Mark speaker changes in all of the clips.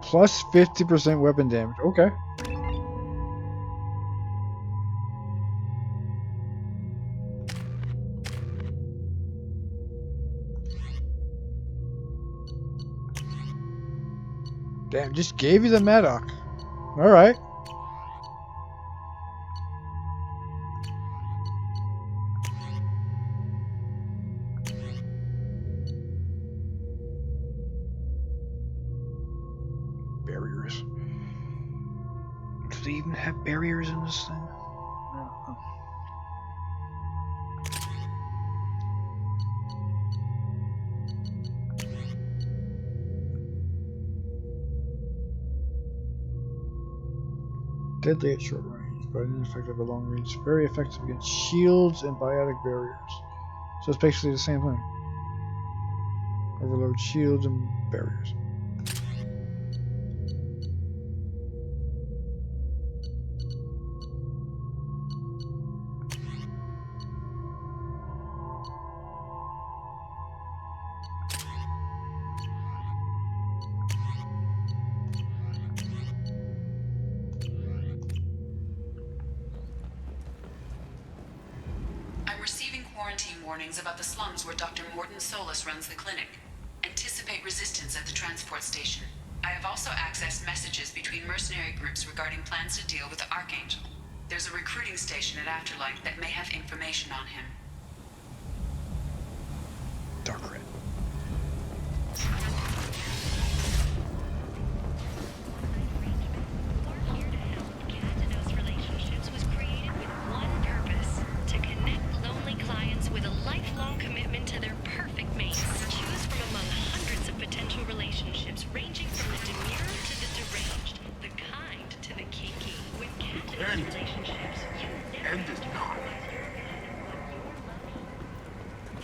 Speaker 1: Plus 50% weapon damage. Okay. Damn, just gave you the Madoc. Alright. Barriers. Do they even have barriers in this thing? No. Deadly at short range, but ineffective at long range. Very effective against shields and biotic barriers. So it's basically the same thing. Overload shields and barriers.
Speaker 2: Warnings about the slums where Dr. Mordin Solus runs the clinic. Anticipate resistance at the transport station. I have also accessed messages between mercenary groups regarding plans to deal with the Archangel. There's a recruiting station at Afterlight that may have information on him.
Speaker 1: Dark red.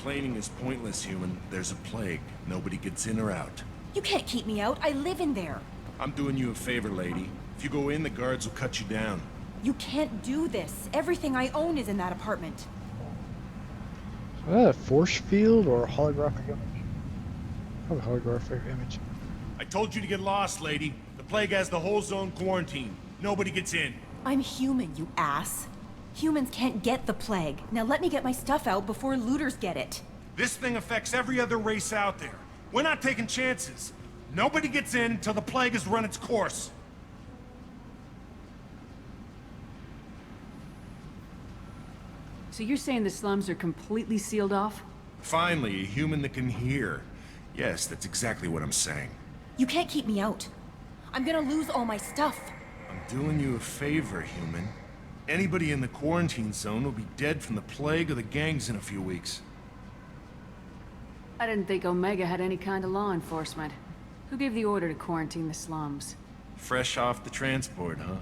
Speaker 3: Complaining is pointless, human. There's a plague. Nobody gets in or out.
Speaker 4: You can't keep me out. I live in there.
Speaker 3: I'm doing you a favor, lady. If you go in, the guards will cut you down.
Speaker 4: You can't do this. Everything I own is in that apartment.
Speaker 1: Is that a force field or a holographic image? Probably holographic image.
Speaker 3: I told you to get lost, lady. The plague has the whole zone quarantined. Nobody gets in.
Speaker 4: I'm human, you ass. Humans can't get the plague. Now let me get my stuff out before looters get it.
Speaker 3: This thing affects every other race out there. We're not taking chances. Nobody gets in until the plague has run its course.
Speaker 5: So you're saying the slums are completely sealed off?
Speaker 3: Finally, a human that can hear. Yes, that's exactly what I'm saying.
Speaker 4: You can't keep me out. I'm gonna lose all my stuff.
Speaker 3: I'm doing you a favor, human. Anybody in the quarantine zone will be dead from the plague or the gangs in a few weeks.
Speaker 5: I didn't think Omega had any kind of law enforcement. Who gave the order to quarantine the slums?
Speaker 3: Fresh off the transport, huh?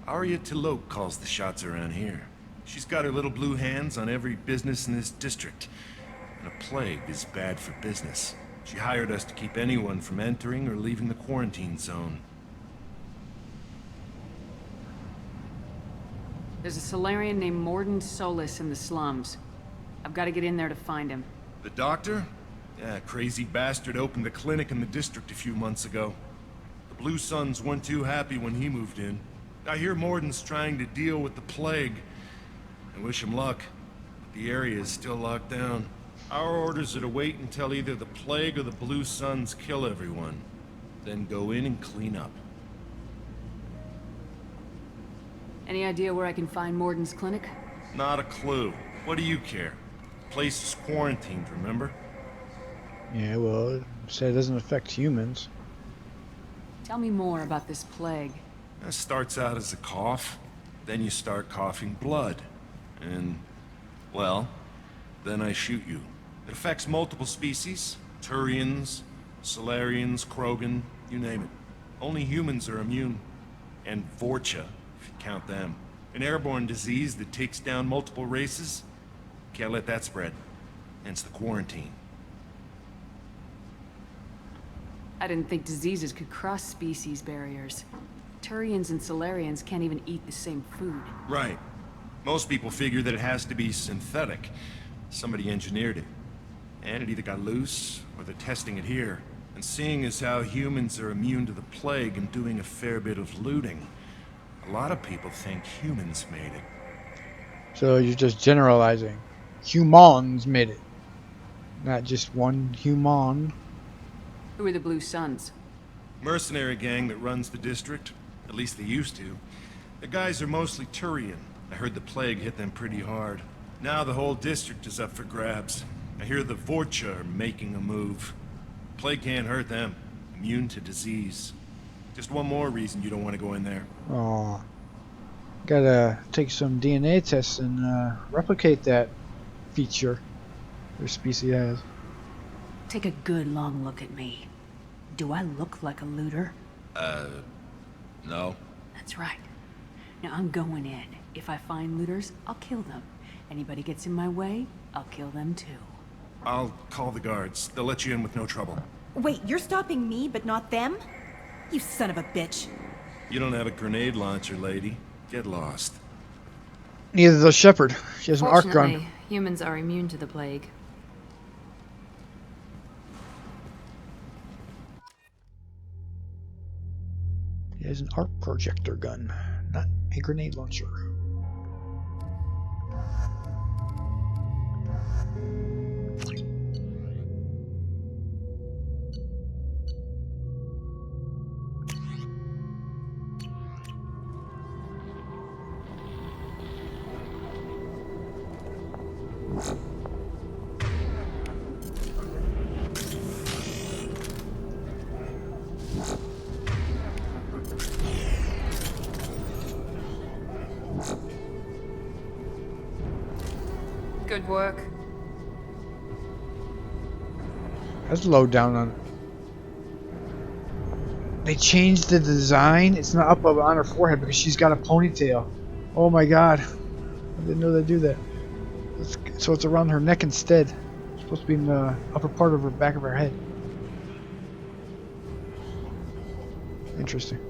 Speaker 3: Arya Tilok calls the shots around here. She's got her little blue hands on every business in this district. And a plague is bad for business. She hired us to keep anyone from entering or leaving the quarantine zone.
Speaker 5: There's a Solarian named Mordin Solus in the slums. I've got to get in there to find him.
Speaker 3: The doctor? Yeah, crazy bastard opened a clinic in the district a few months ago. The Blue Suns weren't too happy when he moved in. I hear Mordin's trying to deal with the plague. I wish him luck, but the area is still locked down. Our orders are to wait until either the plague or the Blue Suns kill everyone. Then go in and clean up.
Speaker 5: Any idea where I can find Mordin's clinic?
Speaker 3: Not a clue. What do you care? The place is quarantined, remember?
Speaker 1: Yeah, well, it said it doesn't affect humans.
Speaker 5: Tell me more about this plague.
Speaker 3: It starts out as a cough, then you start coughing blood. And, well, then I shoot you. It affects multiple species. Turians, Solarians, Krogan, you name it. Only humans are immune. And Vorcha, if you count them. An airborne disease that takes down multiple races. Can't let that spread. Hence the quarantine.
Speaker 5: I didn't think diseases could cross species barriers. Turians and Solarians can't even eat the same food.
Speaker 3: Right. Most people figure that it has to be synthetic. Somebody engineered it. And it either got loose, or they're testing it here. And seeing as how humans are immune to the plague and doing a fair bit of looting, a lot of people think humans made it.
Speaker 1: So you're just generalizing. Humans made it. Not just one human.
Speaker 5: Who are the Blue Suns?
Speaker 3: Mercenary gang that runs the district. At least they used to. The guys are mostly Turian. I heard the plague hit them pretty hard. Now the whole district is up for grabs. I hear the Vorcha are making a move. Plague can't hurt them. Immune to disease. Just one more reason you don't want to go in there.
Speaker 1: Oh, gotta take some DNA tests and replicate that feature their species has.
Speaker 5: Take a good long look at me. Do I look like a looter?
Speaker 3: No.
Speaker 5: That's right. Now I'm going in. If I find looters, I'll kill them. Anybody gets in my way, I'll kill them too.
Speaker 3: I'll call the guards. They'll let you in with no trouble.
Speaker 4: Wait, you're stopping me, but not them? You son of a bitch.
Speaker 3: You don't have a grenade launcher, lady. Get lost.
Speaker 1: Neither does Shepard. She has an arc gun.
Speaker 6: Fortunately, humans are immune to the plague.
Speaker 1: He has an arc projector gun, not a grenade launcher.
Speaker 6: Good work.
Speaker 1: That's low down on. They changed the design. It's not up on her forehead because she's got a ponytail. Oh my god. I didn't know they'd do that. So it's around her neck instead. It's supposed to be in the upper part of her back of her head. Interesting.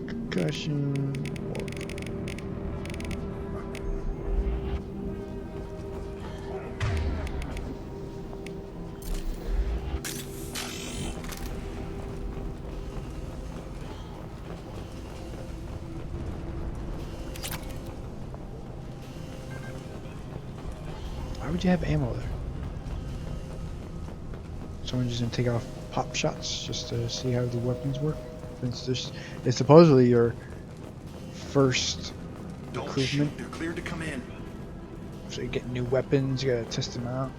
Speaker 1: Concussion. Why would you have ammo there? Someone just gonna take off pop shots just to see how the weapons work? It's supposedly your first recruitment.
Speaker 3: They're cleared to come in.
Speaker 1: So you get new weapons, you gotta test them out.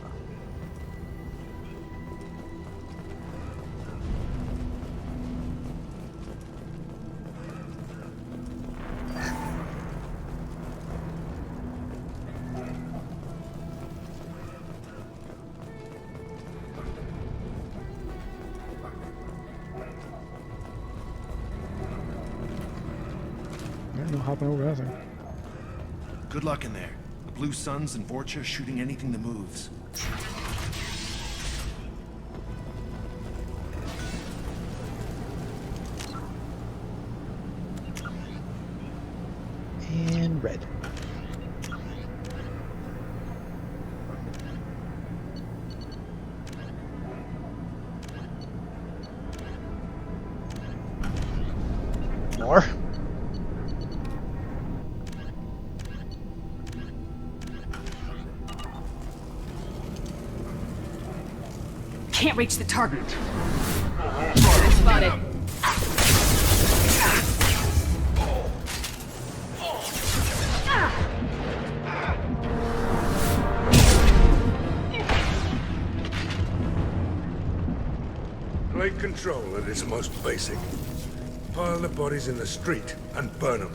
Speaker 1: No hopping over that thing.
Speaker 3: Good luck in there. The Blue Suns and Vorcha are shooting anything that moves.
Speaker 1: And red. More.
Speaker 5: Can't reach the target. I spotted.
Speaker 7: Plague control at its most basic. Pile the bodies in the street and burn them.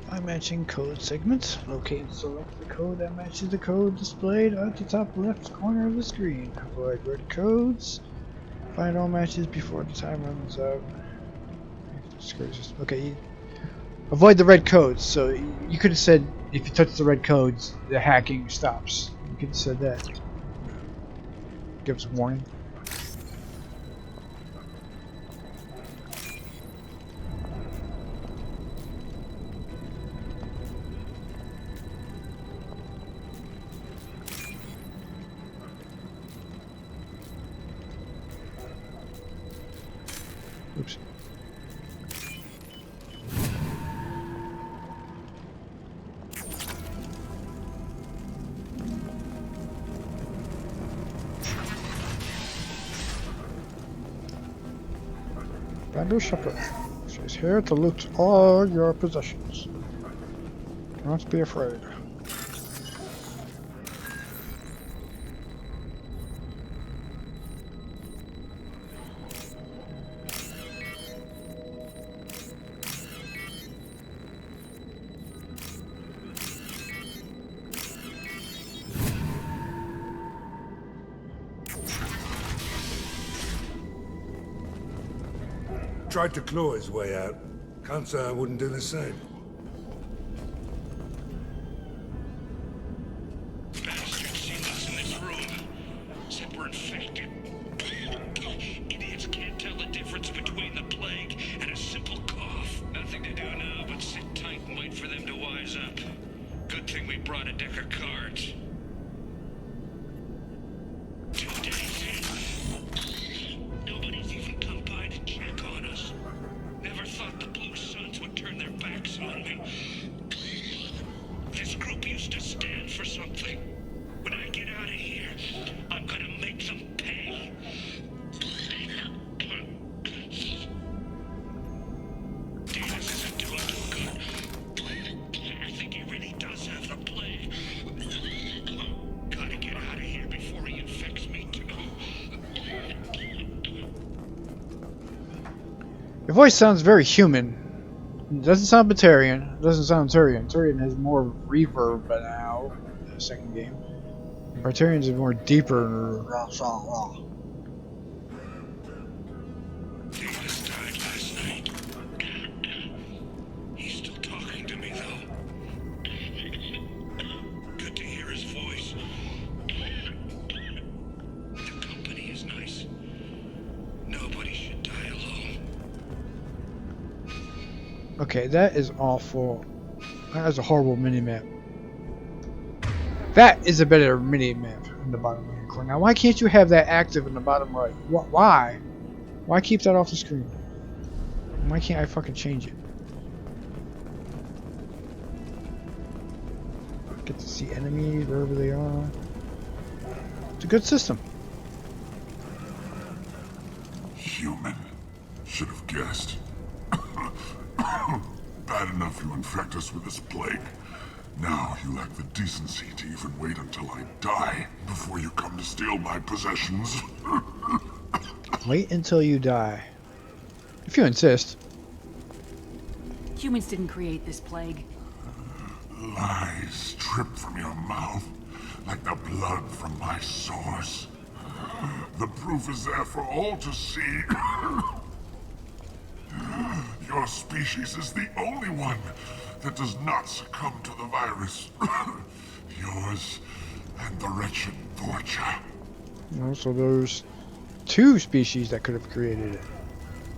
Speaker 1: By matching code segments, locate and select the code that matches the code displayed at the top left corner of the screen. Avoid red codes. Find all matches before the time runs out. Okay, avoid the red codes. So you could have said if you touch the red codes, the hacking stops. You could have said that. Give us a warning. Oops. Bandu Shepherd. She's here to loot all your possessions. Don't be afraid.
Speaker 7: Tried to claw his way out. Can't say I wouldn't do the same.
Speaker 8: Bastards seen us in this room. Said we're infected. Idiots can't tell the difference between the plague and a simple cough. Nothing to do now but sit tight and wait for them to wise up. Good thing we brought a deck of cards. 2 days in. Nobody's even come by to check on us. Never thought the Blue Suns would turn their backs on me. This group used to stand for something. When I get out of here, I'm gonna make them pay. Davis isn't doing too good. I think he really does have the plague. Gotta get out of here before he infects me too.
Speaker 1: Your voice sounds very human. It doesn't sound Batarian. It doesn't sound Turian. Turian has more reverb now in the second game. Batarians is more deeper.
Speaker 8: Davis died last night. He's still talking to me, though. Good to hear his voice. The company is nice. Nobody should die alone.
Speaker 1: Okay, that is awful. That is a horrible mini-map. That is a better mini-map in the bottom right corner. Now, why can't you have that active in the bottom right? Why? Why keep that off the screen? Why can't I fucking change it? Get to see enemies wherever they are. It's a good system.
Speaker 9: Human. Should have guessed. Bad enough you infect us with this plague. Now you lack the decency to even wait until I die before you come to steal my possessions.
Speaker 1: Wait until you die. If you insist.
Speaker 5: Humans didn't create this plague.
Speaker 9: Lies drip from your mouth like the blood from my sores. The proof is there for all to see. Your species is the only one that does not succumb to the virus. Yours and the wretched Vorcha.
Speaker 1: So there's 2 species that could have created it.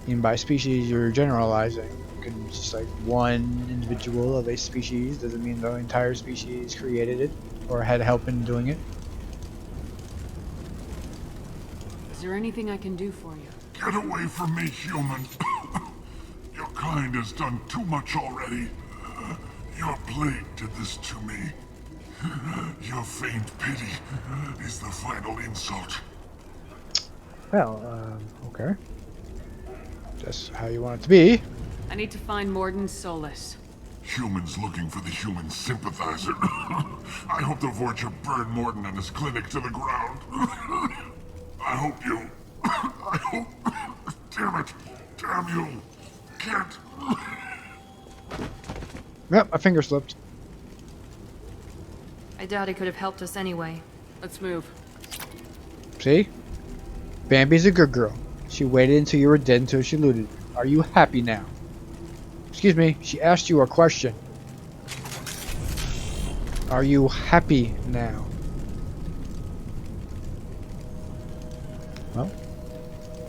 Speaker 1: And by species, you're generalizing. It could be just like one individual of a species. Doesn't mean the entire species created it or had help in doing it.
Speaker 5: Is there anything I can do for you?
Speaker 9: Get away from me, human. Your kind has done too much already. Your plague did this to me. Your faint pity is the final insult.
Speaker 1: Well, okay. That's how you want it to be.
Speaker 5: I need to find Mordin Solus.
Speaker 9: Humans looking for the human sympathizer. I hope the Vorcha burn Mordin and his clinic to the ground. I hope you... I hope... Damn it. Damn you. Can't...
Speaker 1: Yep, my finger slipped.
Speaker 6: I doubt he could have helped us anyway.
Speaker 5: Let's move.
Speaker 1: See? Bambi's a good girl. She waited until you were dead until she looted you. Are you happy now? Excuse me, she asked you a question. Are you happy now?